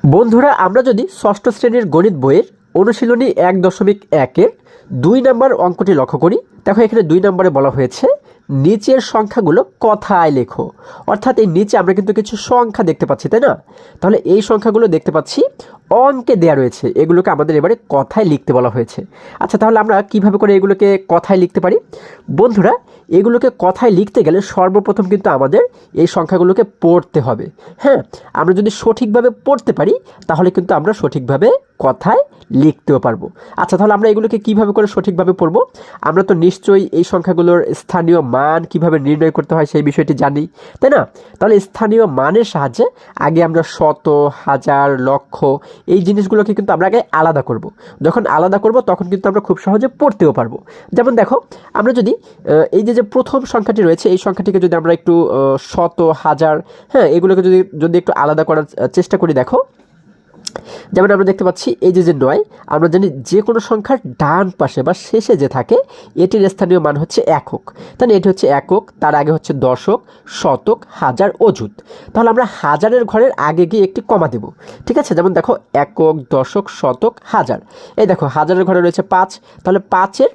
বন্ধুরা, আমরা যদি ষষ্ঠ শ্রেণীর গণিত বইয়ের অনুশীলনী 1.1-এর 2 নম্বর অঙ্কটি লক্ষ্য করি, দেখো এখানে 2 নম্বরে বলা হয়েছে নিচের সংখ্যাগুলো কথায় লেখো। অর্থাৎ এই নিচে আমরা কিন্তু কিছু সংখ্যা দেখতে পাচ্ছি, তাই না? তাহলে এই সংখ্যাগুলো দেখতে পাচ্ছি অঙ্কে দেয়া রয়েছে, এগুলোকে আমাদের এবারে কথায় লিখতে বলা হয়েছে। আচ্ছা, তাহলে আমরা কিভাবে করে এগুলোকে কথায় লিখতে পারি? বন্ধুরা, এগুলোকে কথায় লিখতে গেলে সর্বপ্রথম কিন্তু আমাদের এই সংখ্যাগুলোকে পড়তে হবে। হ্যাঁ, আমরা যদি সঠিকভাবে পড়তে পারি তাহলে কিন্তু আমরা সঠিকভাবে কথায় লিখতেও পারবো। আচ্ছা, তাহলে আমরা এগুলোকে কিভাবে করে সঠিকভাবে পড়বো? আমরা তো নিশ্চয়ই এই সংখ্যাগুলোর স্থানীয় মান কিভাবে নির্ণয় করতে হয় সেই বিষয়টি জানি, তাই না? তাহলে স্থানীয় মানের সাহায্যে আগে আমরা শত, হাজার, লক্ষ এই জিনিসগুলোকে কিন্তু আমরা আগে আলাদা করব। যখন আলাদা করব তখন কিন্তু আমরা খুব সহজে পড়তেও পারবো। যেমন দেখো, আমরা যদি এই যে প্রথম সংখ্যাটি রয়েছে এই সংখ্যাটিকে যদি আমরা একটু শত, হাজার, হ্যাঁ, এগুলোকে যদি যদি একটু আলাদা করার চেষ্টা করি, দেখো যেমন আমরা দেখতে পাচ্ছি এই যে 9, আমরা জানি যে কোনো সংখ্যার ডান পাশে বা শেষে যে থাকে এটির স্থানীয় মান হচ্ছে একক। তাহলে এটি হচ্ছে একক, তার আগে হচ্ছে দশক, শতক, হাজার, অযুত। তাহলে আমরা হাজারের ঘরের আগে গিয়ে একটি কমা দেব, ঠিক আছে? যেমন দেখো একক, দশক, শতক, হাজার। এই দেখো হাজারের ঘরে রয়েছে 5, তাহলে 5-এর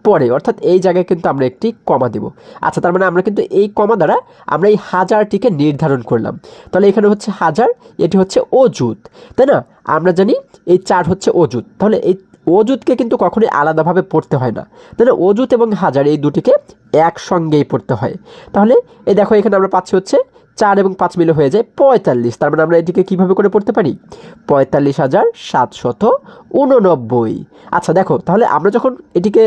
পরে অর্থাৎ এই জায়গায় কিন্তু আমরা একটি কমা দেব। আচ্ছা, তার মানে আমরা কিন্তু এই কমা দ্বারা আমরা এই হাজারটিকে নির্ধারণ করলাম। তাহলে এখানে হচ্ছে হাজার, এটি হচ্ছে অযুত, তাই না? আমরা জানি এই 4 হচ্ছে অযুত, তাহলে এই অযুতকে কিন্তু কখনোই আলাদাভাবে পড়তে হয় না, তাহলে অযুত এবং হাজার এই দুটিকে একসঙ্গেই পড়তে হয়। তাহলে এই দেখো এখানে আমরা পাচ্ছি হচ্ছে 4 এবং 5 মিলে হয়ে যায় 45। তার মানে আমরা এটিকে কীভাবে করে পড়তে পারি? 45,789। আচ্ছা দেখো, তাহলে আমরা যখন এটিকে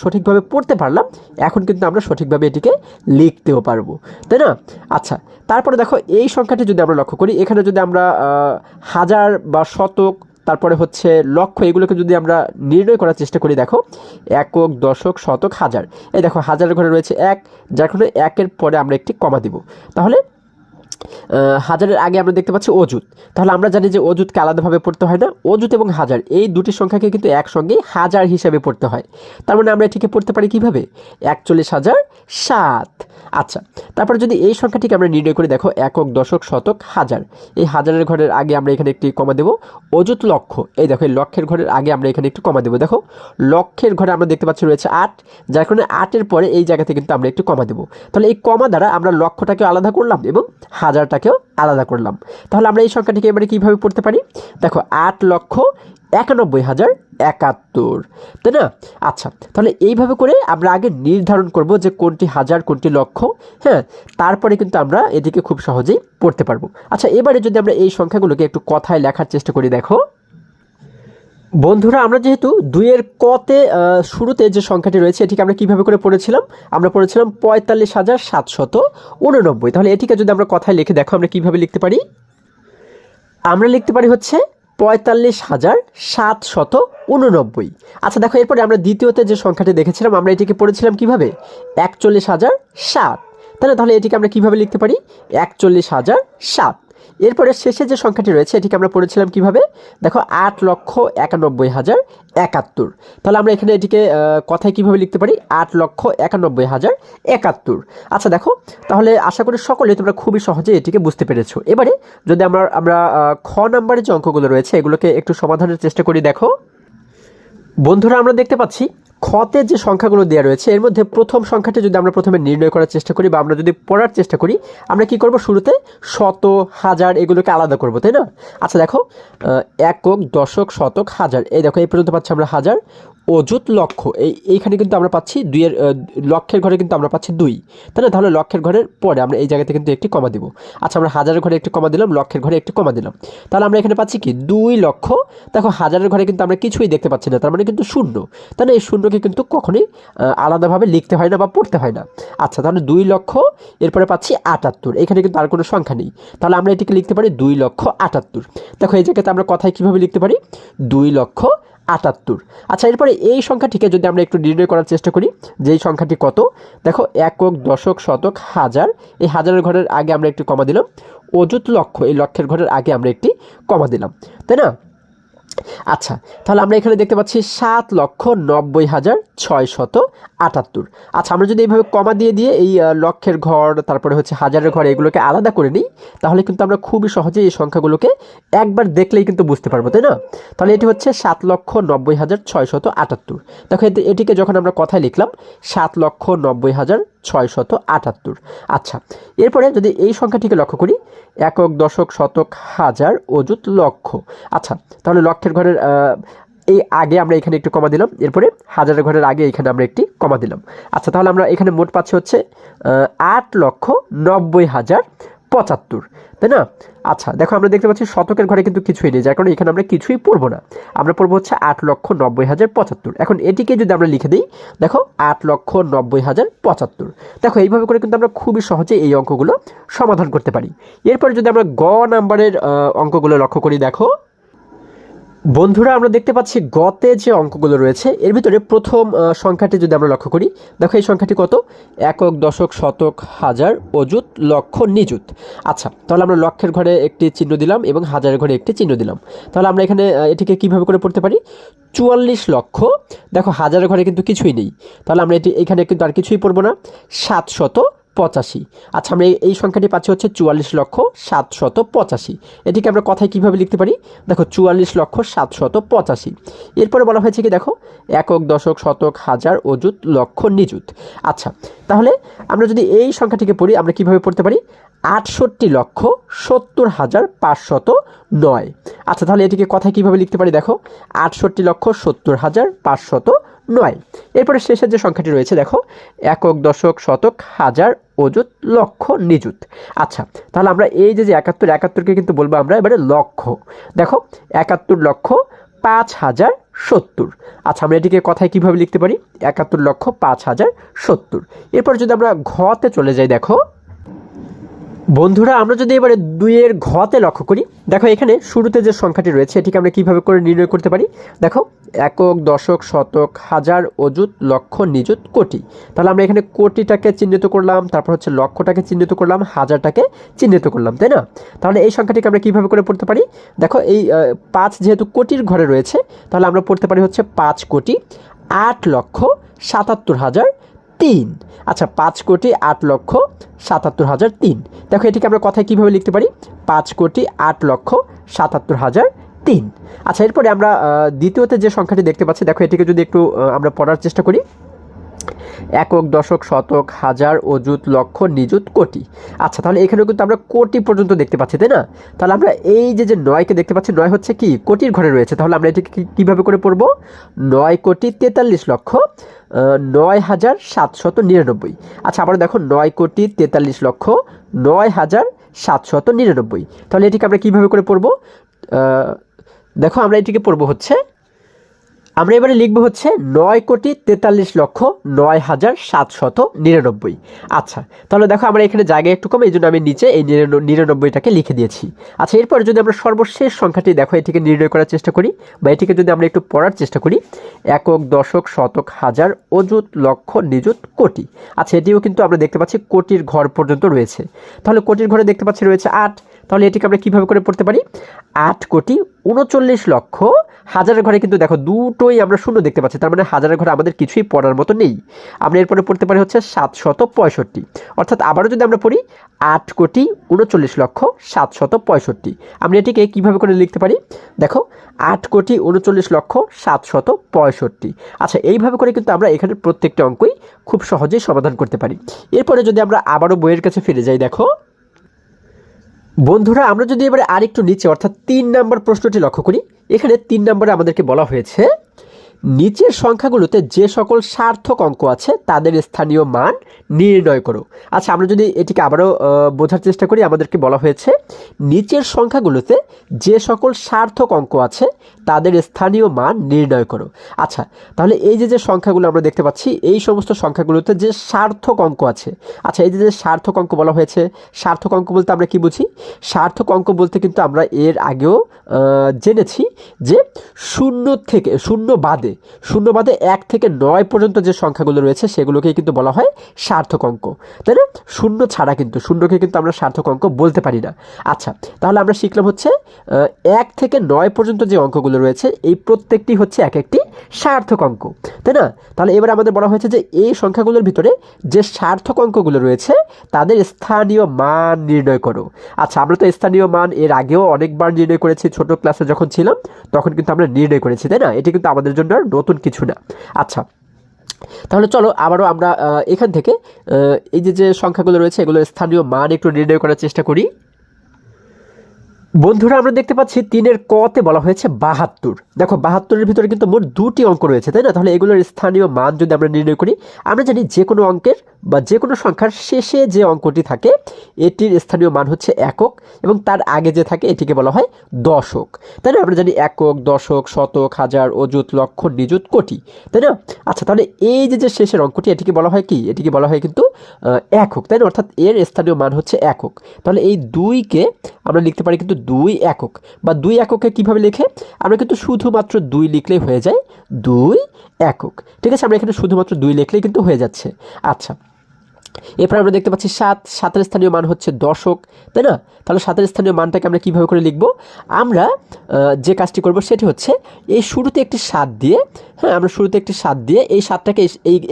সঠিকভাবে পড়তে পারলাম, এখন কিন্তু আমরা সঠিকভাবে এটিকে লিখতেও পারবো, তাই না? আচ্ছা, তারপরে দেখো এই সংখ্যাটি যদি আমরা লক্ষ্য করি, এখানে যদি আমরা হাজার বা শতক, তারপরে হচ্ছে লক্ষ, এগুলোকে যদি আমরা নির্ণয় করার চেষ্টা করি, দেখো একক, দশক, শতক, হাজার। এই দেখো হাজারের ঘরে রয়েছে 1, যার কারণে 1-এর পরে আমরা একটি কমা দিব। তাহলে হাজারের আগে আমরা দেখতে পাচ্ছি অযুত, তাহলে আমরা জানি যে অযুতকে আলাদাভাবে পড়তে হয় না। অযুত এবং হাজার এই দুটি সংখ্যাকে কিন্তু একসঙ্গে হাজার হিসাবে পড়তে হয়। তার মানে আমরা এটিকে পড়তে পারি কিভাবে? 41,007। আচ্ছা, তারপরে যদি এই সংখ্যাটিকে আমরা নির্ণয় করি, দেখো একক, দশক, শতক, হাজার। এই হাজারের ঘরের আগে আমরা এখানে একটি কমা দেব। অযুত লক্ষ, এই দেখো এই লক্ষের ঘরের আগে আমরা এখানে একটু কমা দেব। দেখো লক্ষের ঘরে আমরা দেখতে পাচ্ছি রয়েছে 8, যার কারণে 8-এর পরে এই জায়গাতে কিন্তু আমরা একটু কমা দেব। তাহলে এই কমা দ্বারা আমরা লক্ষটাকে আলাদা করলাম এবং হাজারটাকেও আলাদা করলাম। তাহলে আমরা এই সংখ্যাটিকে এবারে কীভাবে পড়তে পারি? দেখো 8,91,071, তাই না? আচ্ছা, তাহলে এইভাবে করে আমরা আগে নির্ধারণ করব যে কোনটি হাজার, কোনটি লক্ষ, হ্যাঁ, তারপরে কিন্তু আমরা এটিকে খুব সহজেই পড়তে পারবো। আচ্ছা, এবারে যদি আমরা এই সংখ্যাগুলোকে একটু কথায় লেখার চেষ্টা করি, দেখো বন্ধুরা, আমরা যেহেতু 2-এর কতে শুরুতে যে সংখ্যাটি রয়েছে এটিকে আমরা কীভাবে করে পড়েছিলাম? আমরা পড়েছিলাম 45,789। তাহলে এটিকে যদি আমরা কথায় লিখে, দেখো আমরা কীভাবে লিখতে পারি? আমরা লিখতে পারি হচ্ছে 45,789। আচ্ছা দেখো, এরপরে আমরা দ্বিতীয়তে যে সংখ্যাটি দেখেছিলাম আমরা এটিকে পড়েছিলাম কিভাবে? 41,007। তাহলে এটিকে আমরা কীভাবে লিখতে পারি? 41,007। এরপরে শেষে যে সংখ্যাটি রয়েছে এটিকে আমরা পড়েছিলাম কিভাবে? দেখো 8,91,071। তাহলে আমরা এখানে এটিকে কথায় কিভাবে লিখতে পারি? 8,91,071। আচ্ছা দেখো, তাহলে আশা করি সকলে তোমরা খুবই সহজে এটিকে বুঝতে পেরেছো। এবারে যদি আমরা খ নাম্বারের যে অঙ্কগুলো রয়েছে এগুলোকে একটু সমাধানের চেষ্টা করি, দেখো বন্ধুরা, আমরা দেখতে পাচ্ছি খতে যে সংখ্যাগুলো দেওয়া রয়েছে এর মধ্যে প্রথম সংখ্যাটি যদি আমরা প্রথমে নির্ণয় করার চেষ্টা করি বা আমরা যদি পড়ার চেষ্টা করি, আমরা কি করব? শুরুতে শত, হাজার এগুলোকে আলাদা করব, তাই না? আচ্ছা দেখো একক, দশক, শতক, হাজার। এই দেখো এই পর্যন্ত পাচ্ছি আমরা হাজার। অযুত লক্ষ, এইখানে কিন্তু আমরা পাচ্ছি 2-এর লক্ষের ঘরে কিন্তু আমরা পাচ্ছি 2, তাই না? তাহলে লক্ষের ঘরের পরে আমরা এই জায়গাতে কিন্তু একটি কমা দিব। আচ্ছা, আমরা হাজারের ঘরে একটি কমা দিলাম, লক্ষের ঘরে একটি কমা দিলাম। তাহলে আমরা এখানে পাচ্ছি কি? 2 লক্ষ। দেখো হাজারের ঘরে কিন্তু আমরা কিছুই দেখতে পাচ্ছি না, তার মানে কিন্তু শূন্য। তাহলে এই শূন্যকে কিন্তু কখনোই আলাদাভাবে লিখতে হয় না বা পড়তে হয় না। আচ্ছা, তাহলে 2 লক্ষ, এরপরে পাচ্ছি 78। এখানে কিন্তু আর কোনো সংখ্যা নেই, তাহলে আমরা এটিকে লিখতে পারি 2,78,000। দেখো এই জায়গাতে আমরা কথায় কীভাবে লিখতে পারি? 2,78,000। আচ্ছা, এরপরে এই সংখ্যাটিকে যদি আমরা একটু নির্ণয় করার চেষ্টা করি যে এই সংখ্যাটি কত, দেখো একক, দশক, শতক, হাজার। এই হাজারের ঘরের আগে আমরা একটি কমা দিলাম। অযুত লক্ষ, এই লক্ষের ঘরের আগে আমরা একটি কমা দিলাম, তাই না? আচ্ছা, তাহলে আমরা এখানে দেখতে পাচ্ছি 7,90,678। আচ্ছা, আমরা যদি এইভাবে কমা দিয়ে দিয়ে এই লক্ষের ঘর, তারপরে হচ্ছে হাজারের ঘর, এগুলোকে আলাদা করে নিই, তাহলে কিন্তু আমরা খুবই সহজে এই সংখ্যাগুলোকে একবার দেখলেই কিন্তু বুঝতে পারবো, তাই না? তাহলে এটি হচ্ছে 7,90,678। দেখো এটিকে যখন আমরা কথায় লিখলাম 7,90,678। আচ্ছা, এরপরে যদি এই সংখ্যাটিকে লক্ষ্য করি, একক, দশক, শতক, হাজার, অযুত, লক্ষ। আচ্ছা, তাহলে লক্ষের ঘরের এই আগে আমরা এখানে একটু কমা দিলাম, এরপরে হাজারের ঘরের আগে এখানে আমরা একটি কমা দিলাম। আচ্ছা, তাহলে আমরা এখানে মোট পাচ্ছি হচ্ছে 8,90,075, তাই না? আচ্ছা, দেখো আমরা দেখতে পাচ্ছি শতকের ঘরে কিন্তু কিছুই নেই, যার কারণে এখানে আমরা কিছুই পড়বো না, আমরা পড়বো হচ্ছে 8,90,075। এখন এটিকে যদি আমরা লিখে দিই, দেখো 8,90,075। দেখো এইভাবে করে কিন্তু আমরা খুবই সহজে এই অঙ্কগুলো সমাধান করতে পারি। এরপরে যদি আমরা গ নাম্বারের অঙ্কগুলো লক্ষ্য করি, দেখো বন্ধুরা আমরা দেখতে পাচ্ছি গতে যে অঙ্কগুলো রয়েছে এর ভিতরে প্রথম সংখ্যাটি যদি আমরা লক্ষ্য করি, দেখো এই সংখ্যাটি কত? একক, দশক, শতক, হাজার, অযুত, লক্ষ, নিযুত। আচ্ছা, তাহলে আমরা লক্ষের ঘরে একটি চিহ্ন দিলাম এবং হাজারের ঘরে একটি চিহ্ন দিলাম। তাহলে আমরা এখানে এটিকে কিভাবে করে পড়তে পারি? 44 লক্ষ, দেখো হাজারের ঘরে কিন্তু কিছুই নেই, তাহলে আমরা এখানে কিন্তু আর কিছুই পড়বো না, 785। আচ্ছা, আমরা এই সংখ্যাটি পাচ্ছি হচ্ছে 44,785। এটিকে আমরা কথায় কিভাবে লিখতে পারি? দেখো 44,785। এরপরে বলা হয়েছে কি, দেখো একক, দশক, শতক, হাজার, অযুত, লক্ষ, নিযুত। আচ্ছা, তাহলে আমরা যদি এই সংখ্যাটিকে পড়ি, আমরা কিভাবে পড়তে পারি? 68,70,509। আচ্ছা, তাহলে এটিকে কথায় কিভাবে লিখতে পারি? দেখো 68,70,509। এরপরে শেষের যে সংখ্যাটি রয়েছে, দেখো একক, দশক, শতক, হাজার, অযুত, লক্ষ, নিযুত। আচ্ছা, তাহলে আমরা এই যে 71কে কিন্তু বলবো আমরা এবারে লক্ষ। দেখো 71,05,070। আচ্ছা, আমরা এটিকে কথায় কিভাবে লিখতে পারি? 71,05,070। এরপর যদি আমরা ঘতে চলে যাই, দেখো বন্ধুরা আমরা যদি এবারে 2-এর ঘতে লক্ষ্য করি, দেখো এখানে শুরুতে যে সংখ্যাটি রয়েছে এটিকে আমরা কিভাবে করে নির্ণয় করতে পারি? দেখো একক, দশক, শতক, হাজার, অযুত, লক্ষ, নিযুত, কোটি। তাহলে আমরা এখানে কোটিটাকে চিহ্নিত করলাম, তারপর হচ্ছে লক্ষটাকে চিহ্নিত করলাম, হাজারটাকে চিহ্নিত করলাম, তাই না? তাহলে এই সংখ্যাটিকে আমরা কিভাবে করে পড়তে পারি? দেখো এই 5 যেহেতু কোটির ঘরে রয়েছে, তাহলে আমরা পড়তে পারি হচ্ছে 5,08,77,003। আচ্ছা, 5,08,77,003। দেখো এটিকে আমরা কথায় কিভাবে লিখতে পারি? 5,08,77,003। আচ্ছা, এরপরে আমরা দ্বিতীয়তে যে সংখ্যাটি দেখতে পাচ্ছি, দেখো এটিকে যদি একটু আমরা পড়ার চেষ্টা করি, একক, দশক, শতক, হাজার, অযুত, লক্ষ, নিযুত, কোটি। আচ্ছা, তাহলে এখানেও কিন্তু আমরা কোটি পর্যন্ত দেখতে পাচ্ছি, তাই না? তাহলে আমরা এই যে 9কে দেখতে পাচ্ছি, 9 হচ্ছে কি কোটির ঘরে রয়েছে, তাহলে আমরা এটিকে কীভাবে করে পড়বো? 9,43,09,799। আচ্ছা, আবার দেখো 9,43,09,799। তাহলে এটিকে আমরা কীভাবে করে পড়বো? দেখো আমরা এটিকে পড়বো হচ্ছে, আমরা এবারে লিখবো হচ্ছে 9,43,09,799। আচ্ছা, তাহলে দেখো আমরা এখানে জায়গায় একটু কম, এই জন্য আমি নিচে এই 99টাকে লিখে দিয়েছি। আচ্ছা, এরপর যদি আমরা সর্বশেষ সংখ্যাটি, দেখো এটিকে নির্ণয় করার চেষ্টা করি, বা এটিকে যদি আমরা একটু পড়ার চেষ্টা করি, একক, দশক, শতক, হাজার, অযুত, লক্ষ, নিযুত, কোটি। আচ্ছা, এটিও কিন্তু আমরা দেখতে পাচ্ছি কোটির ঘর পর্যন্ত রয়েছে। তাহলে কোটির ঘরে দেখতে পাচ্ছি রয়েছে 8, তাহলে এটিকে আমরা কীভাবে করে পড়তে পারি? 8,39,00,000। হাজারের ঘরে কিন্তু দেখো দুটোই আমরা শূন্য দেখতে পাচ্ছি, তার মানে হাজারের ঘরে আমাদের কিছুই পড়ার মতো নেই। আমরা এরপরে পড়তে পারি হচ্ছে 765। অর্থাৎ আবারও যদি আমরা পড়ি 8,39,00,765। আমরা এটিকে কীভাবে করে লিখতে পারি? দেখো 8,39,00,765। আচ্ছা, এইভাবে করে কিন্তু আমরা এখানে প্রত্যেকটা অঙ্কই খুব সহজেই সমাধান করতে পারি। এরপরে যদি আমরা আবারও বইয়ের কাছে ফিরে যাই, দেখো বন্ধুরা আমরা যদি এবারে আরেকটু নিচে অর্থাৎ 3 নম্বর প্রশ্নটি লক্ষ্য করি, এখানে 3 নম্বরে আমাদেরকে বলা হয়েছে নিচের সংখ্যাগুলোতে যে সকল সার্থক অঙ্ক আছে তাদের স্থানীয় মান নির্ণয় করো। আচ্ছা, আমরা যদি এটিকে আবারও বোঝার চেষ্টা করি, আমাদেরকে বলা হয়েছে নিচের সংখ্যাগুলোতে যে সকল সার্থক অঙ্ক আছে তাদের স্থানীয় মান নির্ণয় করো। আচ্ছা, তাহলে এই যে সংখ্যাগুলো আমরা দেখতে পাচ্ছি, এই সমস্ত সংখ্যাগুলোতে যে সার্থক অঙ্ক আছে, আচ্ছা এই যে সার্থক অঙ্ক বলা হয়েছে, সার্থক অঙ্ক বলতে আমরা কি বুঝি? সার্থক অঙ্ক বলতে কিন্তু আমরা এর আগেও জেনেছি যে শূন্য বাদে, শূন্য বাদে 1 থেকে 9 পর্যন্ত যে সংখ্যাগুলো রয়েছে সেগুলোকেই কিন্তু বলা হয় সার্থক অঙ্ক, তাই না? শূন্য ছাড়া কিন্তু, শূন্যকে কিন্তু আমরা সার্থক অঙ্ক বলতে পারি না। আচ্ছা, তাহলে আমরা শিখলাম হচ্ছে 1 থেকে 9 পর্যন্ত যে অঙ্কগুলো রয়েছে এই প্রত্যেকটি হচ্ছে এক একটি সার্থক অঙ্ক, তাই না? তাহলে এবার আমাদের বলা হয়েছে যে এই সংখ্যাগুলোর ভিতরে যে সার্থক অঙ্কগুলো রয়েছে তাদের স্থানীয় মান নির্ণয় করো। আচ্ছা, আমরা তো স্থানীয় মান এর আগেও অনেকবার নির্ণয় করেছি, ছোট ক্লাসে যখন ছিলাম তখন কিন্তু আমরা নির্ণয় করেছি, তাই না? এটি কিন্তু আমাদের জন্য আর নতুন কিছু না। আচ্ছা, তাহলে চলো আবারও আমরা এখান থেকে এই যে সংখ্যাগুলো রয়েছে এগুলোর স্থানীয় মান একটু নির্ণয় করার চেষ্টা করি। বন্ধুরা, আমরা দেখতে পাচ্ছি 3-এর কতে বলা হয়েছে 72। দেখো 72-এর ভিতরে কিন্তু মোট 2টি অঙ্ক রয়েছে, তাই না? তাহলে এগুলোর স্থানীয় মান যদি আমরা নির্ণয় করি, আমরা জানি যে কোনো অঙ্কের বা যে কোনো সংখ্যার শেষে যে অঙ্কটি থাকে এটির স্থানীয় মান হচ্ছে একক, এবং তার আগে যে থাকে এটিকে বলা হয় দশক, তাই না? আমরা জানি একক, দশক, শতক, হাজার, অযুত, লক্ষ, নিযুত, কোটি, তাই না? আচ্ছা, তাহলে এই যে শেষের অঙ্কটি এটিকে বলা হয় কি? এটিকে বলা হয় কিন্তু একক, তাই না? অর্থাৎ এর স্থানীয় মান হচ্ছে একক। তাহলে এই 2কে আমরা লিখতে পারি কিন্তু 2 একক, বা 2 এককে কীভাবে লেখে? আমরা কিন্তু শুধুমাত্র 2 লিখলেই হয়ে যায় 2 একক, ঠিক আছে? আমরা এখানে শুধুমাত্র 2 লিখলেই কিন্তু হয়ে যাচ্ছে। আচ্ছা, এরপর আমরা দেখতে পাচ্ছি 7-এর স্থানীয় মান হচ্ছে দশক, তাই না? তাহলে 7-এর স্থানীয় মানটাকে আমরা কীভাবে করে লিখব? আমরা যে কাজটি করব সেটি হচ্ছে এই শুরুতে একটি 7 দিয়ে, হ্যাঁ, আমরা শুরুতে একটি 7 দিয়ে এই 7টাকে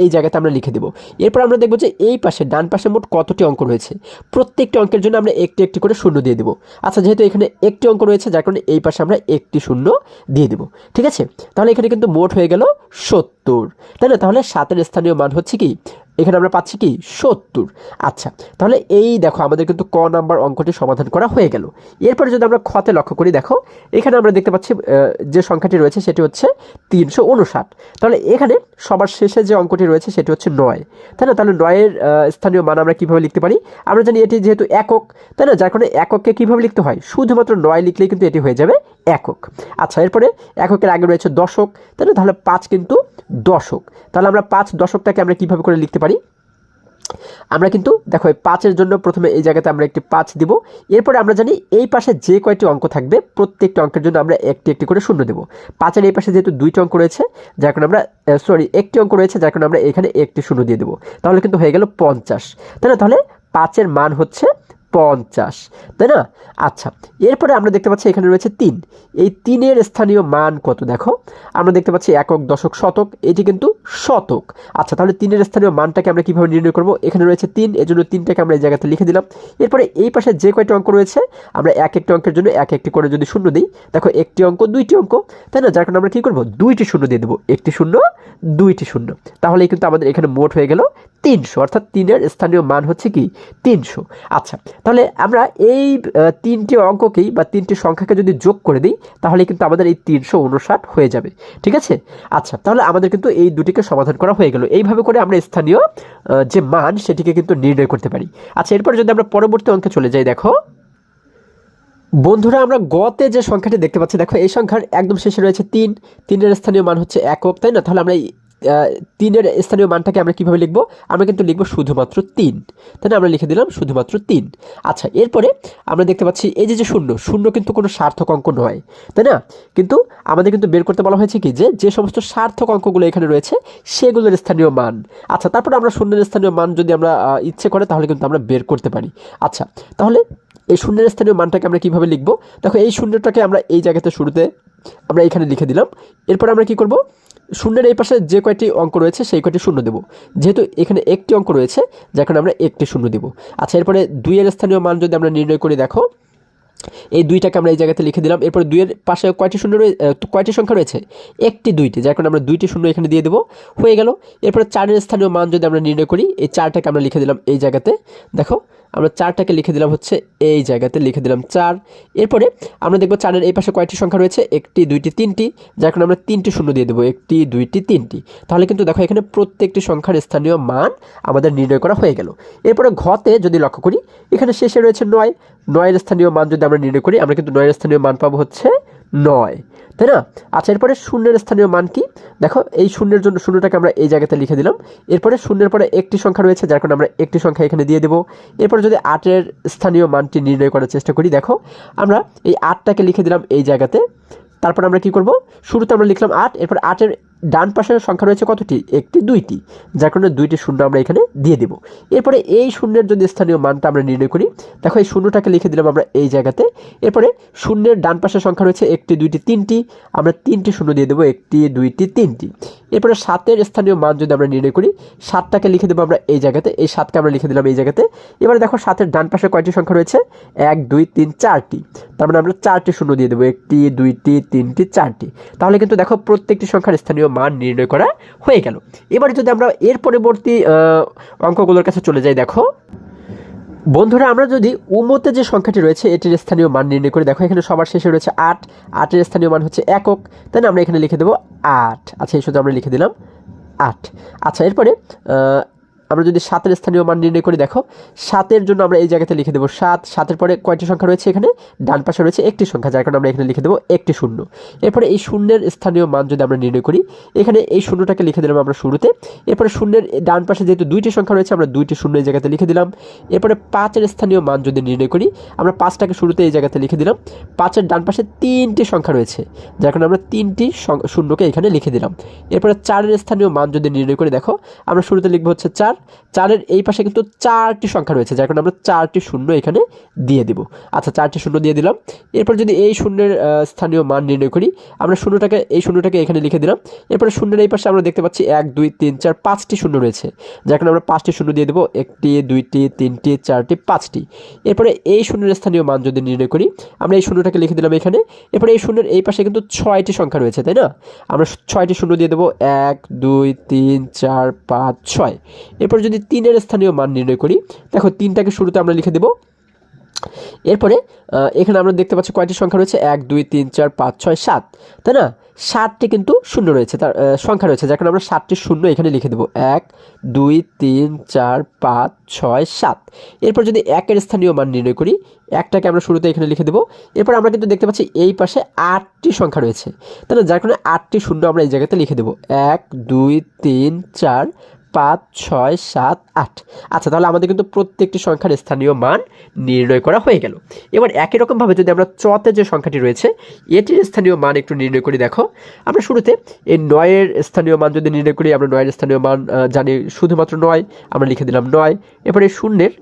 এই জায়গাতে আমরা লিখে দেবো। এরপর আমরা দেখব যে এই পাশে ডান পাশে মোট কতটি অঙ্ক রয়েছে, প্রত্যেকটি অঙ্কের জন্য আমরা একটি একটি করে শূন্য দিয়ে দেবো। আচ্ছা, যেহেতু এখানে একটি অঙ্ক রয়েছে যার কারণে এই পাশে আমরা একটি শূন্য দিয়ে দেবো, ঠিক আছে? তাহলে এখানে কিন্তু মোট হয়ে গেল 70, তাই না? তাহলে 7-এর স্থানীয় মান হচ্ছে কি? এখানে আমরা পাচ্ছি কি? 70। আচ্ছা, তাহলে এই দেখো আমাদের কিন্তু ক নাম্বার অঙ্কটি সমাধান করা হয়ে গেল। এরপরে যদি আমরা খতে লক্ষ্য করি, দেখো এখানে আমরা দেখতে পাচ্ছি যে সংখ্যাটি রয়েছে সেটি হচ্ছে 359। তাহলে এখানে সবার শেষে যে অঙ্কটি রয়েছে সেটি হচ্ছে 9, তাই না? তাহলে 9-এর স্থানীয় মান আমরা কীভাবে লিখতে পারি? আমরা জানি এটি যেহেতু একক, তাই না? যার কারণে একককে কীভাবে লিখতে হয়? শুধুমাত্র 9 লিখলেই কিন্তু এটি হয়ে যাবে একক। আচ্ছা, এরপরে এককের আগে রয়েছে দশক, তাই না? তাহলে 5 কিন্তু দশক। তাহলে আমরা 5 দশকটাকে আমরা কীভাবে করে লিখতে পারি? আমরা কিন্তু দেখো 5-এর জন্য প্রথমে এই জায়গাতে আমরা একটি 5 দিব। এরপরে আমরা জানি এই পাশে যে কয়টি অঙ্ক থাকবে প্রত্যেকটি অঙ্কের জন্য আমরা একটি একটি করে শূন্য দেব। 5-এর এই পাশে যেহেতু 2টি অঙ্ক রয়েছে যার কারণে আমরা একটি অঙ্ক রয়েছে যার কারণে আমরা এখানে একটি শূন্য দিয়ে দেবো। তাহলে কিন্তু হয়ে গেল 50, তাই না? তাহলে 5-এর মান হচ্ছে 50, তাই না? আচ্ছা, এরপরে আমরা দেখতে পাচ্ছি এখানে রয়েছে 3। এই 3-এর স্থানীয় মান কত? দেখো আমরা দেখতে পাচ্ছি একক, দশক, শতক, এটি কিন্তু শতক। আচ্ছা, তাহলে 3-এর স্থানীয় মানটাকে আমরা কীভাবে নির্ণয় করব? এখানে রয়েছে 3, এজন্য 3টাকে আমরা এই জায়গাতে লিখে দিলাম। এরপরে এই পাশে যে কয়টি অঙ্ক রয়েছে আমরা এক একটি অঙ্কের জন্য এক একটি করে যদি শূন্য দিই, দেখো একটি অঙ্ক, 2টি অঙ্ক, তাই না? যার কারণে আমরা কী করব? 2টি শূন্য দিয়ে দেবো, একটি শূন্য, 2টি শূন্য। তাহলেই কিন্তু আমাদের এখানে মোট হয়ে গেল 300, অর্থাৎ 3-এর স্থানীয় মান হচ্ছে কি? 300। আচ্ছা, তাহলে আমরা এই 3টি অঙ্ককেই বা 3টি সংখ্যাকে যদি যোগ করে দিই তাহলে কিন্তু আমাদের এই 359 হয়ে যাবে, ঠিক আছে? আচ্ছা, তাহলে আমাদের কিন্তু এই দুটিকে সমাধান করা হয়ে গেল। এইভাবে করে আমরা স্থানীয় যে মান সেটিকে কিন্তু নির্ণয় করতে পারি। আচ্ছা, এরপর যদি আমরা পরবর্তী অঙ্কে চলে যাই, দেখো বন্ধুরা আমরা গতে যে সংখ্যাটি দেখতে পাচ্ছি, দেখো এই সংখ্যার একদম শেষে রয়েছে 3, 3-এর স্থানীয় মান হচ্ছে একক, তাই না? তাহলে আমরা 3-এর স্থানীয় মানটাকে আমরা কীভাবে লিখব? আমরা কিন্তু লিখব শুধুমাত্র 3, তাই না? আমরা লিখে দিলাম শুধুমাত্র 3। আচ্ছা, এরপরে আমরা দেখতে পাচ্ছি এই যে শূন্য কিন্তু কোনো সার্থক অঙ্ক নয়, তাই না? কিন্তু আমাদের কিন্তু বের করতে বলা হয়েছে কি যে সমস্ত সার্থক অঙ্কগুলো এখানে রয়েছে সেগুলোর স্থানীয় মান। আচ্ছা, তারপরে আমরা শূন্যের স্থানীয় মান যদি আমরা ইচ্ছে করে তাহলে কিন্তু আমরা বের করতে পারি। আচ্ছা, তাহলে এই শূন্যের স্থানীয় মানটাকে আমরা কীভাবে লিখব? দেখো এই শূন্যটাকে আমরা এই জায়গাতে শুরুতে আমরা এখানে লিখে দিলাম। এরপর আমরা কি করব? শূন্যের এই পাশে যে কয়টি অঙ্ক রয়েছে সেই কয়টি শূন্য দেব, যেহেতু এখানে একটি অঙ্ক রয়েছে যার কারণে আমরা একটি শূন্য দেব। আচ্ছা, এরপরে 2-এর স্থানীয় মান যদি আমরা নির্ণয় করি, দেখো এই 2টাকে আমরা এই জায়গাতে লিখে দিলাম। এরপর 2-এর পাশে কয়টি সংখ্যা রয়েছে? একটি, 2টি, যার কারণে আমরা 2টি শূন্য এখানে দিয়ে দেবো, হয়ে গেল। এরপরে 4-এর স্থানীয় মান যদি আমরা নির্ণয় করি, এই 4টাকে আমরা লিখে দিলাম এই জায়গাতে। দেখো আমরা 4টাকে লিখে দিলাম হচ্ছে এই জায়গাতে, লিখে দিলাম 4। এরপরে আমরা দেখব 4-এর এই পাশে কয়টি সংখ্যা রয়েছে? একটি, 2টি, 3টি, যার কারণে আমরা 3টি শূন্য দিয়ে দেবো, একটি, 2টি, 3টি। তাহলে কিন্তু দেখো এখানে প্রত্যেকটি সংখ্যার স্থানীয় মান আমাদের নির্ণয় করা হয়ে গেল। এরপরে ঘতে যদি লক্ষ্য করি, এখানে শেষে রয়েছে 9, 9-এর স্থানীয় মান যদি আমরা নির্ণয় করি আমরা কিন্তু 9-এর স্থানীয় মান পাবো হচ্ছে 9, তাই না? আচ্ছা, এরপরে শূন্যের স্থানীয় মান কি? দেখো এই শূন্যের জন্য শূন্যটাকে আমরা এই জায়গাতে লিখে দিলাম। এরপরে শূন্যের পরে একটি সংখ্যা রয়েছে যার কারণে আমরা একটি সংখ্যা এখানে দিয়ে দেবো। এরপরে যদি 8-এর স্থানীয় মানটি নির্ণয় করার চেষ্টা করি, দেখো আমরা এই 8টাকে লিখে দিলাম এই জায়গাতে। তারপর আমরা কি করব? শুরুতে আমরা লিখলাম 8, এরপর 8-এর ডান পাশের সংখ্যা রয়েছে কতটি, একটি দুইটি, যার কারণে দুইটি শূন্য আমরা এখানে দিয়ে দেব। এরপরে এই শূন্যের যদি স্থানীয় মানটা আমরা নির্ণয় করি, দেখো এই শূন্যটাকে লিখে দিলাম আমরা এই জায়গাতে। এরপরে শূন্যের ডান পাশের সংখ্যা রয়েছে একটি দুইটি তিনটি, আমরা তিনটি শূন্য দিয়ে দেবো, একটি দুইটি তিনটি। এরপরে 7-এর স্থানীয় মান যদি আমরা নির্ণয় করি, 7টাকে লিখে দেবো আমরা এই জায়গাতে, এই 7কে আমরা লিখে দিলাম এই জায়গাতে। এবারে দেখো 7-এর ডান পাশে কয়টি সংখ্যা রয়েছে, 1 2 3 4টি, তার মানে আমরা 4টি শূন্য দিয়ে দেবো, একটি দুইটি তিনটি চারটি। তাহলে কিন্তু দেখো প্রত্যেকটি সংখ্যার স্থানীয় মান নির্ণয় করা হয়ে গেল। এবারে যদি আমরা এর পরবর্তী অঙ্কগুলোর কাছে চলে যাই, দেখো বন্ধুরা আমরা যদি উমতে যে সংখ্যাটি রয়েছে এটির স্থানীয় মান নির্ণয় করি, দেখো এখানে সবার শেষে রয়েছে 8, 8-এর স্থানীয় মান হচ্ছে একক, তাই না? আমরা এখানে লিখে দেবো 8। আচ্ছা, এই শুধু আমরা লিখে দিলাম 8। আচ্ছা, এরপরে আমরা যদি 7-এর স্থানীয় মান নির্ণয় করি, দেখো 7-এর জন্য আমরা এই জায়গাতে লিখে দেবো 7। 7-এর পরে কয়টি সংখ্যা রয়েছে, এখানে ডান পাশে রয়েছে একটি সংখ্যা, যার কারণে আমরা এখানে লিখে দেবো একটি শূন্য। এরপরে এই শূন্যের স্থানীয় মান যদি আমরা নির্ণয় করি, এখানে এই শূন্যটাকে লিখে দিলাম আমরা শুরুতে। এরপরে শূন্যের ডান পাশে যেহেতু দুইটি সংখ্যা রয়েছে, আমরা দুইটি শূন্য এই জায়গাতে লিখে দিলাম। এরপরে 5-এর স্থানীয় মান যদি নির্ণয় করি, আমরা 5টাকে শুরুতে এই জায়গাতে লিখে দিলাম। 5-এর ডান পাশে তিনটি সংখ্যা রয়েছে, যার কারণে আমরা তিনটি শূন্যকে এখানে লিখে দিলাম। এরপরে 4-এর স্থানীয় মান যদি নির্ণয় করি, দেখো আমরা শুরুতে লিখবো হচ্ছে 4। 4-এর এই পাশে কিন্তু 4টি সংখ্যা রয়েছে, যার কারণে আমরা 4টি শূন্য এখানে দিয়ে দেব। আচ্ছা, 4টি শূন্য দিয়ে দিলাম। এরপর যদি এই শূন্যের স্থানীয় মান নির্ণয় করি, আমরা এই শূন্যটাকে এখানে লিখে দিলাম। এরপরে শূন্যের এই পাশে আমরা দেখতে পাচ্ছি 1 2 3 4 5টি শূন্য রয়েছে, যার কারণে আমরা 5টি শূন্য দিয়ে দেবো, একটি দুইটি তিনটি চারটি পাঁচটি। এরপরে এই শূন্যের স্থানীয় মান যদি নির্ণয় করি, আমরা এই শূন্যটাকে লিখে দিলাম এখানে। এরপরে এই শূন্যের এই পাশে কিন্তু 6টি সংখ্যা রয়েছে, তাই না? আমরা 6টি শূন্য দিয়ে দেবো, 1 2 3 4 5 6। এরপর যদি 3-এর স্থানীয় মান নির্ণয় করি, দেখো 3টাকে শুরুতে আমরা লিখে দেব। এরপরে এখানে আমরা দেখতে পাচ্ছি কয়টি সংখ্যা রয়েছে, 1 2 3 4 5 6 7, তাই না? 7টি কিন্তু শূন্য রয়েছে, তার সংখ্যা রয়েছে, যার কারণে আমরা 7টি শূন্য এখানে লিখে দেবো, 1 2 3 4 5 6 7। এরপর যদি 1-এর স্থানীয় মান নির্ণয় করি, 1টাকে আমরা শুরুতে এখানে লিখে দেবো। এরপর আমরা কিন্তু দেখতে পাচ্ছি এই পাশে 8টি সংখ্যা রয়েছে, তাই না? যার কারণে 8টি শূন্য আমরা এই জায়গাতে লিখে দেবো, 1 2 3 4 5 6 7 8। আচ্ছা, তাহলে আমাদের কিন্তু প্রত্যেকটি সংখ্যার স্থানীয় মান নির্ণয় করা হয়ে গেল। এবার একই রকমভাবে যদি আমরা চতে যে সংখ্যাটি রয়েছে এটির স্থানীয় মান একটু নির্ণয় করি, দেখো আমরা শুরুতে এই 9-এর স্থানীয় মান যদি নির্ণয় করি, আমরা 9-এর স্থানীয় মান জানি শুধুমাত্র 9, আমরা লিখে দিলাম 9। এরপরে শূন্যের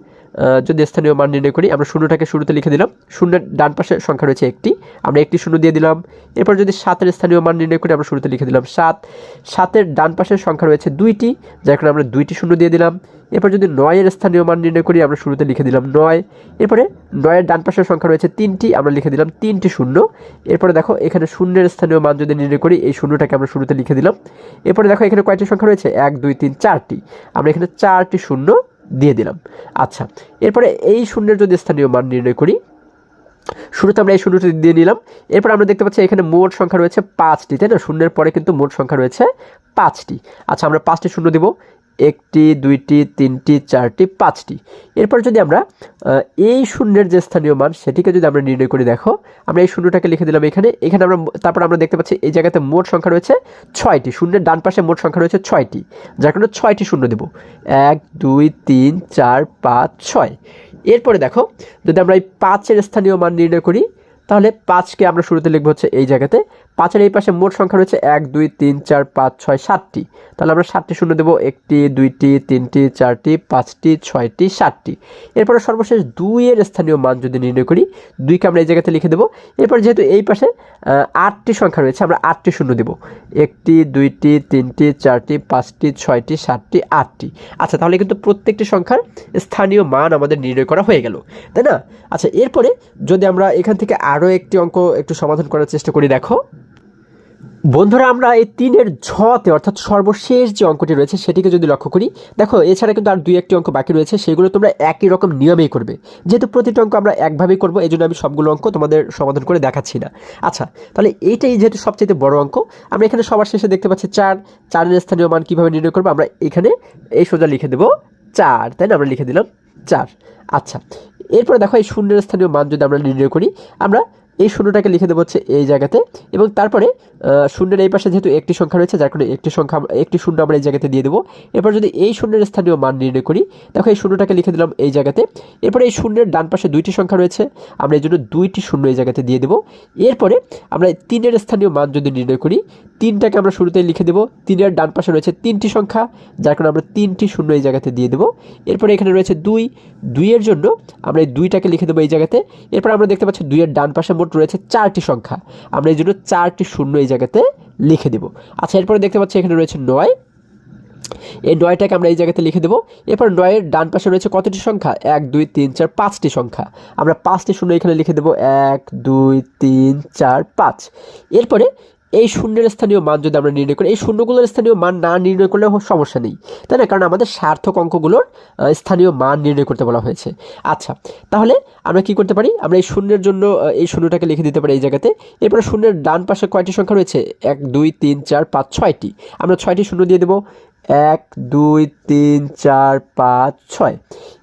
যদি স্থানীয় মান নির্ণয় করি, আমরা শূন্যটাকে শুরুতে লিখে দিলাম। শূন্যের ডান পাশে সংখ্যা রয়েছে একটি, আমরা একটি শূন্য দিয়ে দিলাম। এরপর যদি 7-এর স্থানীয় মান নির্ণয় করি, আমরা শুরুতে লিখে দিলাম 7। 7-এর ডান পাশের সংখ্যা রয়েছে দুইটি, যার কারণে আমরা দুইটি শূন্য দিয়ে দিলাম। এরপর যদি 9-এর স্থানীয় মান নির্ণয় করি, আমরা শুরুতে লিখে দিলাম 9। এরপরে 9-এর ডান পাশের সংখ্যা রয়েছে তিনটি, আমরা লিখে দিলাম তিনটি শূন্য। এরপরে দেখো এখানে শূন্যের স্থানীয় মান যদি নির্ণয় করি, এই শূন্যটাকে আমরা শুরুতে লিখে দিলাম। এরপরে দেখো এখানে কয়টি সংখ্যা রয়েছে, 1 2 3 4টি, আমরা এখানে 4টি শূন্য দিয়ে দিলাম। আচ্ছা, এরপরে এই শূন্যের যদি স্থানীয় মান নির্ণয় করি, শুরুতে আমরা এই শূন্যটি দিয়ে নিলাম। এরপর আমরা দেখতে পাচ্ছি এখানে মোট সংখ্যা রয়েছে 5টি, তাই না? শূন্যের পরে কিন্তু মোট সংখ্যা রয়েছে 5টি। আচ্ছা, আমরা 5টি শূন্য দেব, একটি দুইটি তিনটি চারটি পাঁচটি। এরপর যদি আমরা এই শূন্যের যে স্থানীয় মান সেটিকে যদি আমরা নির্ণয় করি, দেখো আমরা এই শূন্যটাকে লিখে দিলাম এখানে। আমরা তারপর আমরা দেখতে পাচ্ছি এই জায়গাতে মোট সংখ্যা রয়েছে 6টি, শূন্যের ডান পাশে মোট সংখ্যা রয়েছে 6টি, যার কারণে 6টি শূন্য দেব, 1 2 3 4 5 6। এরপরে দেখো যদি আমরা এই 5-এর স্থানীয় মান নির্ণয় করি, তাহলে 5কে আমরা শুরুতে লিখবো হচ্ছে এই জায়গাতে। 5-এর এই পাশে মোট সংখ্যা রয়েছে 1 2 3 4 5 6 7টি, তাহলে আমরা 7টি শূন্য দেবো, একটি দুইটি তিনটি চারটি পাঁচটি ছয়টি 7টি। এরপরে সর্বশেষ 2-এর স্থানীয় মান যদি নির্ণয় করি, 2কে আমরা এই জায়গাতে লিখে দেবো। এরপর যেহেতু এই পাশে 8টি সংখ্যা রয়েছে, আমরা 8টি শূন্য দেবো, একটি দুইটি তিনটি চারটি পাঁচটি ছয়টি 7টি 8টি। আচ্ছা, তাহলে কিন্তু প্রত্যেকটি সংখ্যার স্থানীয় মান আমাদের নির্ণয় করা হয়ে গেল, তাই না? আচ্ছা, এরপরে যদি আমরা এখান থেকে আরও একটি অঙ্ক একটু সমাধান করার চেষ্টা করি, দেখো বন্ধুরা আমরা এই 3-এর ঝতে অর্থাৎ সর্বশেষ যে অঙ্কটি রয়েছে সেটিকে যদি লক্ষ্য করি, দেখো এছাড়া কিন্তু আর 2-1টি অঙ্ক বাকি রয়েছে, সেগুলো তোমরা একই রকম নিয়মেই করবে। যেহেতু প্রতিটি অঙ্ক আমরা একভাবেই করবো, এই জন্য আমি সবগুলো অঙ্ক তোমাদের সমাধান করে দেখাচ্ছি না। আচ্ছা, তাহলে এইটাই যেহেতু সবচেয়ে বড় অঙ্ক, আমরা এখানে সবার শেষে দেখতে পাচ্ছি 4-এর স্থানীয় মান কীভাবে নির্ণয় করবো, আমরা এখানে এই সোজা লিখে দেবো 4, তাই না? আমরা লিখে দিলাম 4। আচ্ছা, এরপরে দেখো এই শূন্যের স্থানীয় মান যদি আমরা নির্ণয় করি, আমরা এই শূন্যটাকে লিখে দেবো হচ্ছে এই জায়গাতে, এবং তারপরে শূন্যের এই পাশে যেহেতু একটি সংখ্যা রয়েছে, যার কারণে একটি শূন্য আমরা এই জায়গাতে দিয়ে দেবো। এরপর যদি এই শূন্যের স্থানীয় মান নির্ণয় করি, দেখো এই শূন্যটাকে লিখে দিলাম এই জায়গাতে। এরপরে এই শূন্যের ডান পাশে 2টি সংখ্যা রয়েছে, আমরা এই জন্য 2টি শূন্য এই জায়গাতে দিয়ে দেবো। এরপরে আমরা 3-এর স্থানীয় মান যদি নির্ণয় করি, 3টাকে আমরা শুরুতেই লিখে দেবো। 3-এর ডান পাশে রয়েছে 3টি সংখ্যা, যার কারণে আমরা 3টি শূন্য এই জায়গাতে দিয়ে দেবো। এরপরে এখানে রয়েছে 2-এর জন্য আমরা এই 2টাকে লিখে দেবো এই জায়গাতে। এরপর আমরা দেখতে পাচ্ছি 2-এর ডান পাশে মোট রয়েছে 4টি সংখ্যা, আমরা এই জন্য 4টি শূন্য এই জায়গাতে লিখে দেবো। আচ্ছা, এরপরে দেখতে পাচ্ছি এখানে রয়েছে 9, এই 9টাকে আমরা এই জায়গাতে লিখে দেবো। এরপর 9-এর ডান পাশে রয়েছে কতটি সংখ্যা? 1 2 3 4 5টি সংখ্যা, আমরা 5টি শূন্য এখানে লিখে দেবো। 1 2 3 4 5। এরপরে এই শূন্যের স্থানীয় মান যদি আমরা নির্ণয় করি, এই শূন্যগুলোর স্থানীয় মান না নির্ণয় করলেও সমস্যা নেই, তাই না? কারণ আমাদের সার্থক অঙ্কগুলোর স্থানীয় মান নির্ণয় করতে বলা হয়েছে। আচ্ছা, তাহলে আমরা কি করতে পারি? আমরা এই শূন্যের জন্য এই শূন্যটাকে লিখে দিতে পারি এই জায়গাতে। এরপরে শূন্যের ডান পাশে কয়টি সংখ্যা রয়েছে? 1 2 3 4 5 6টি, আমরা 6টি শূন্য দিয়ে দেবো। 1 2 3 4 5 6।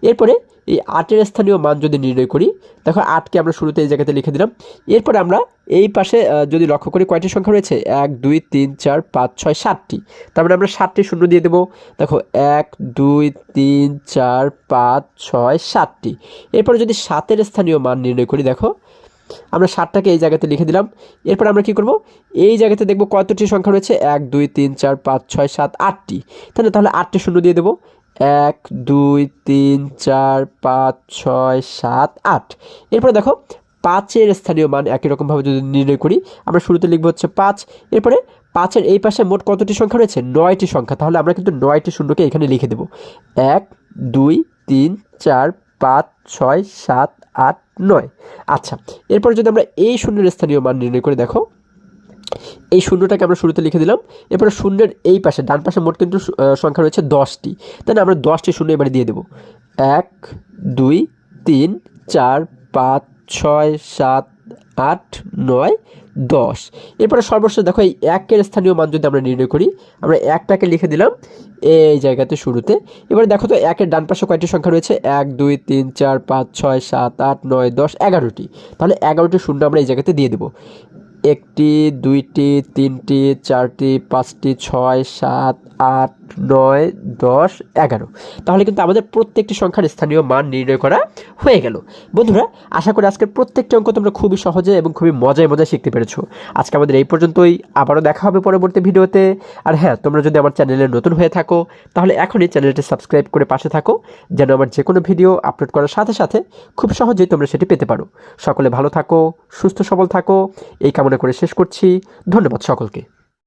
এরপরে এই 8-এর স্থানীয় মান যদি নির্ণয় করি, দেখো 8কে আমরা শুরুতে এই জায়গাতে লিখে দিলাম। এরপরে আমরা এই পাশে যদি লক্ষ্য করি কয়টি সংখ্যা রয়েছে? 1 2 3 4 5 6 7টি, তার মানে আমরা 7টি শূন্য দিয়ে দেবো। দেখো 1 2 3 4 5 6 7টি। এরপরে যদি 7-এর স্থানীয় মান নির্ণয় করি, দেখো আমরা 7টাকে এই জায়গাতে লিখে দিলাম। এরপর আমরা কি করব? এই জায়গাতে দেখব কতটি সংখ্যা রয়েছে? 1 2 3 4 5 6 7 8টি, তাহলে 8টি শূন্য দিয়ে দেবো। 1 2 3 4 5 6 7 8। এরপরে দেখো 5-এর স্থানীয় মান একই রকমভাবে যদি নির্ণয় করি, আমরা শুরুতে লিখবো হচ্ছে 5। এরপরে 5-এর এই পাশে মোট কতটি সংখ্যা রয়েছে? 9টি সংখ্যা, তাহলে আমরা কিন্তু 9টি শূন্যকে এখানে লিখে দেবো। 1 2 3 4 5 6 7 8 9। আচ্ছা, এরপর যদি আমরা এই শূন্যের স্থানীয় মান নির্ণয় করে, দেখো এই শূন্যটাকে আমরা শুরুতে লিখে দিলাম। এরপরে শূন্যের এই পাশে ডান পাশে মোট কিন্তু সংখ্যা রয়েছে 10টি, তাই না? আমরা 10টি শূন্য এবারে দিয়ে দেবো। 1 2 3 4 5 6 7 8 9 10। এরপরে সর্বশেষ দেখো এই 1-এর স্থানীয় মান যদি আমরা নির্ণয় করি, আমরা 1টাকে লিখে দিলাম এই জায়গাতে শুরুতে। এবারে দেখো তো 1-এর ডান পাশে কয়টি সংখ্যা রয়েছে? 1 2 3 4 5 6 7 8 9 10 11টি, তাহলে 11টি শূন্য আমরা এই জায়গাতে দিয়ে দেবো। 1টি 2টি 3টি 4টি 5টি 6 7 8 9 10 11। তাহলে কিন্তু আমাদের প্রত্যেকটি সংখ্যার স্থানীয় মান নির্ণয় করা হয়ে গেল। বন্ধুরা, আশা করি আজকের প্রত্যেকটি অঙ্ক তোমরা খুবই সহজে এবং খুবই মজায় শিখতে পেরেছো। আজকে আমাদের এই পর্যন্তই, আবারও দেখা হবে পরবর্তী ভিডিওতে। আর হ্যাঁ, তোমরা যদি আমার চ্যানেলে নতুন হয়ে থাকো, তাহলে এখনই চ্যানেলটি সাবস্ক্রাইব করে পাশে থাকো, যেন আমার যে কোনো ভিডিও আপলোড করার সাথে সাথে খুব সহজেই তোমরা সেটি পেতে পারো। সকলে ভালো থাকো, সুস্থ সবল থাকো, এই কামনা করে শেষ করছি। ধন্যবাদ সকলকে।